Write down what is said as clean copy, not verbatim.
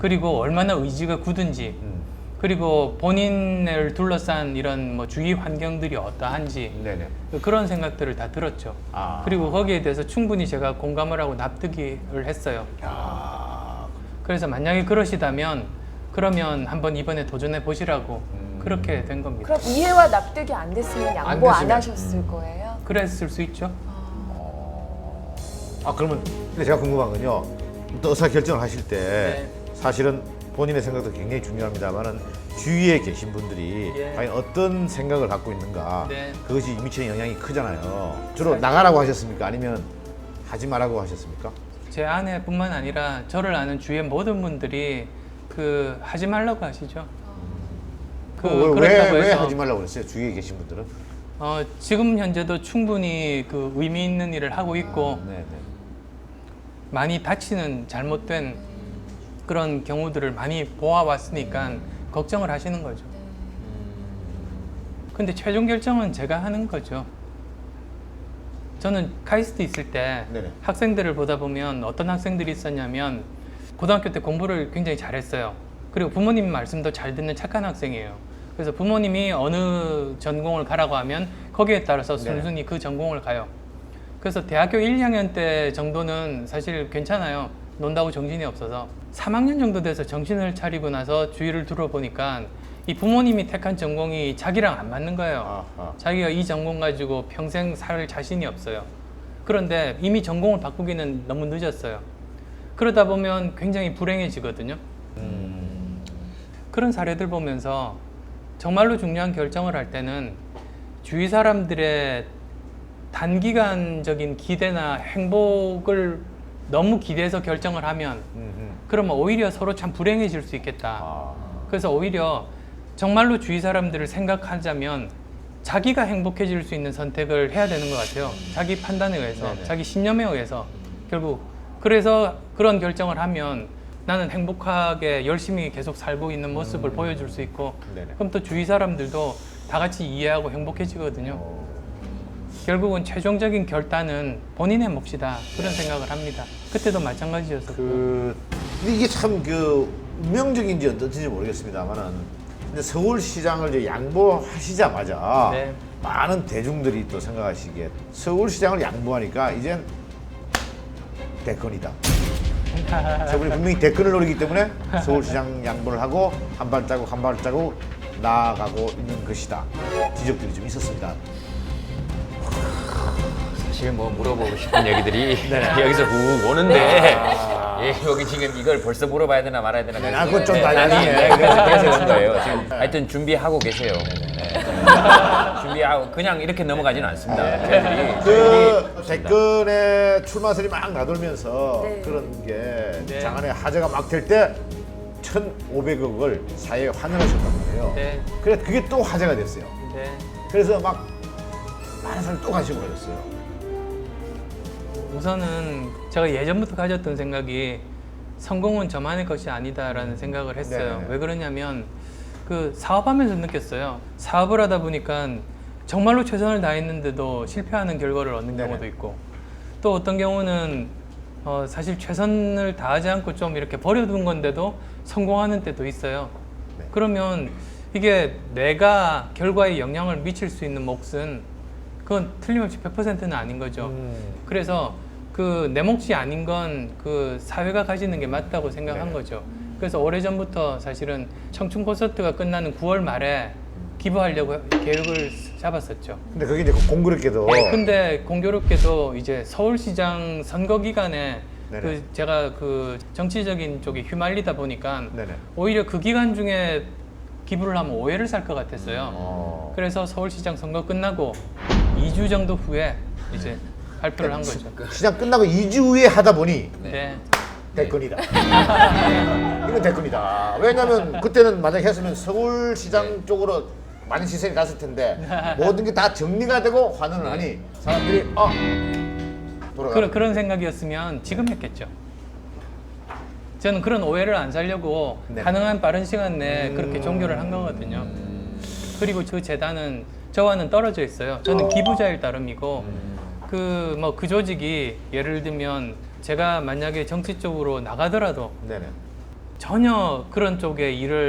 그리고 얼마나 의지가 굳은지, 그리고 본인을 둘러싼 이런 뭐 주위 환경들이 어떠한지 네네. 그런 생각들을 다 들었죠. 아. 그리고 거기에 대해서 충분히 제가 공감을 하고 납득을 했어요. 야. 그래서 만약에 그러시다면 그러면 한번 이번에 도전해 보시라고 그렇게 된 겁니다. 그럼 이해와 납득이 안 됐으면 양보 안 됐으면. 하셨을 거예요? 그랬을 수 있죠. 아 그러면 근데 제가 궁금한 건요. 또 의사 결정을 하실 때 네. 사실은 본인의 생각도 굉장히 중요합니다만은 주위에 계신 분들이 예. 과연 어떤 생각을 갖고 있는가 네. 그것이 미치는 영향이 크잖아요. 주로 사실- 나가라고 하셨습니까? 아니면 하지 말라고 하셨습니까? 제 아내뿐만 아니라 저를 아는 주위의 모든 분들이 그 하지 말라고 하시죠. 그렇다고 왜 해서 하지 말라고 그랬어요? 주위에 계신 분들은? 지금 현재도 충분히 그 의미 있는 일을 하고 있고 네네. 많이 다치는 잘못된 그런 경우들을 많이 보아왔으니까 걱정을 하시는 거죠. 근데 최종 결정은 제가 하는 거죠. 저는 카이스트 있을 때 네네. 학생들을 보다 보면 어떤 학생들이 있었냐면 고등학교 때 공부를 굉장히 잘했어요. 그리고 부모님 말씀도 잘 듣는 착한 학생이에요. 그래서 부모님이 어느 전공을 가라고 하면 거기에 따라서 순순히 그 전공을 가요. 그래서 대학교 1, 2학년 때 정도는 사실 괜찮아요. 논다고 정신이 없어서 3학년 정도 돼서 정신을 차리고 나서 주위를 둘러보니까 이 부모님이 택한 전공이 자기랑 안 맞는 거예요. 아하. 자기가 이 전공 가지고 평생 살 자신이 없어요. 그런데 이미 전공을 바꾸기는 너무 늦었어요. 그러다 보면 굉장히 불행해지거든요. 그런 사례들 보면서 정말로 중요한 결정을 할 때는 주위 사람들의 단기간적인 기대나 행복을 너무 기대해서 결정을 하면 그러면 오히려 서로 참 불행해질 수 있겠다. 아. 그래서 오히려 정말로 주위 사람들을 생각하자면 자기가 행복해질 수 있는 선택을 해야 되는 것 같아요. 자기 판단에 의해서, 네네. 자기 신념에 의해서 결국 그래서 그런 결정을 하면 나는 행복하게 열심히 계속 살고 있는 모습을 보여줄 수 있고 네네. 그럼 또 주위 사람들도 다 같이 이해하고 행복해지거든요. 결국은 최종적인 결단은 본인의 몫이다 그런 생각을 합니다. 그때도 마찬가지였었고 근데 이게 참 그 운명적인지 어떤지 모르겠습니다만은 근데 서울시장을 이제 양보하시자마자 네. 많은 대중들이 또 생각하시기에 서울시장을 양보하니까 이젠 대권이다. 저분이 분명히 대권을 노리기 때문에 서울시장 양보를 하고 한 발자국 한 발자국 나아가고 있는 것이다. 지적들이 좀 있었습니다. 사실 뭐 물어보고 싶은 얘기들이 여기서 훅 오는데 예, 여기 지금 이걸 벌써 물어봐야 되나 말아야 되나 아, 그건 좀 아니, 나중에. 그래서 그런 거예요. 지금 하여튼 준비하고 계세요. 네. 준비하고 그냥 이렇게 넘어가지는 않습니다. 저희들이 그 대권에 출마설이 막 나돌면서 네. 그런 게 네. 장안에 화제가 막 될 때 1,500억을 사회에 환원하셨단 말이에요. 네. 그래 그게 또 화제가 됐어요. 네. 그래서 막 많은 사람이 또 관심을 가졌어요. 우선은 제가 예전부터 가졌던 생각이 성공은 저만의 것이 아니다라는 생각을 했어요. 네네. 왜 그러냐면 그 사업하면서 느꼈어요. 사업을 하다 보니까 정말로 최선을 다했는데도 실패하는 결과를 얻는 네네. 경우도 있고 또 어떤 경우는 사실 최선을 다하지 않고 좀 이렇게 버려둔 건데도 성공하는 때도 있어요. 네. 그러면 이게 내가 결과에 영향을 미칠 수 있는 몫은 그건 틀림없이 100%는 아닌 거죠. 그래서 그 내 몫이 아닌 건 그 사회가 가지는 게 맞다고 생각한 네. 거죠. 그래서 오래전부터 사실은 청춘 콘서트가 끝나는 9월 말에 기부하려고 계획을 잡았었죠. 근데 그게 이제 공교롭게도 예, 근데 공교롭게도 이제 서울시장 선거 기간에 네네. 그 제가 그 정치적인 쪽에 휘말리다 보니까 네네. 오히려 그 기간 중에 기부를 하면 오해를 살 것 같았어요. 그래서 서울시장 선거 끝나고 2주 정도 후에 이제 발표를 한 거죠. 시장 끝나고 2주 후에 하다 보니 네. 대권이다. 이건 대권이다. 왜냐면 그때는 만약에 했으면 서울시장 쪽으로 많은 시선이 갔을 텐데 모든 게 다 정리가 되고 환원을 하니 사람들이 돌아가. 그런 생각이었으면 지금 했겠죠. 저는 그런 오해를 안 살려고 네. 가능한 빠른 시간 내에 그렇게 종교를 한 거거든요. 그리고 그 재단은 저와는 떨어져 있어요. 저는 기부자일 따름이고 그 조직이 예를 들면 제가 만약에 정치 쪽으로 나가더라도 네네. 전혀 그런 쪽에 일을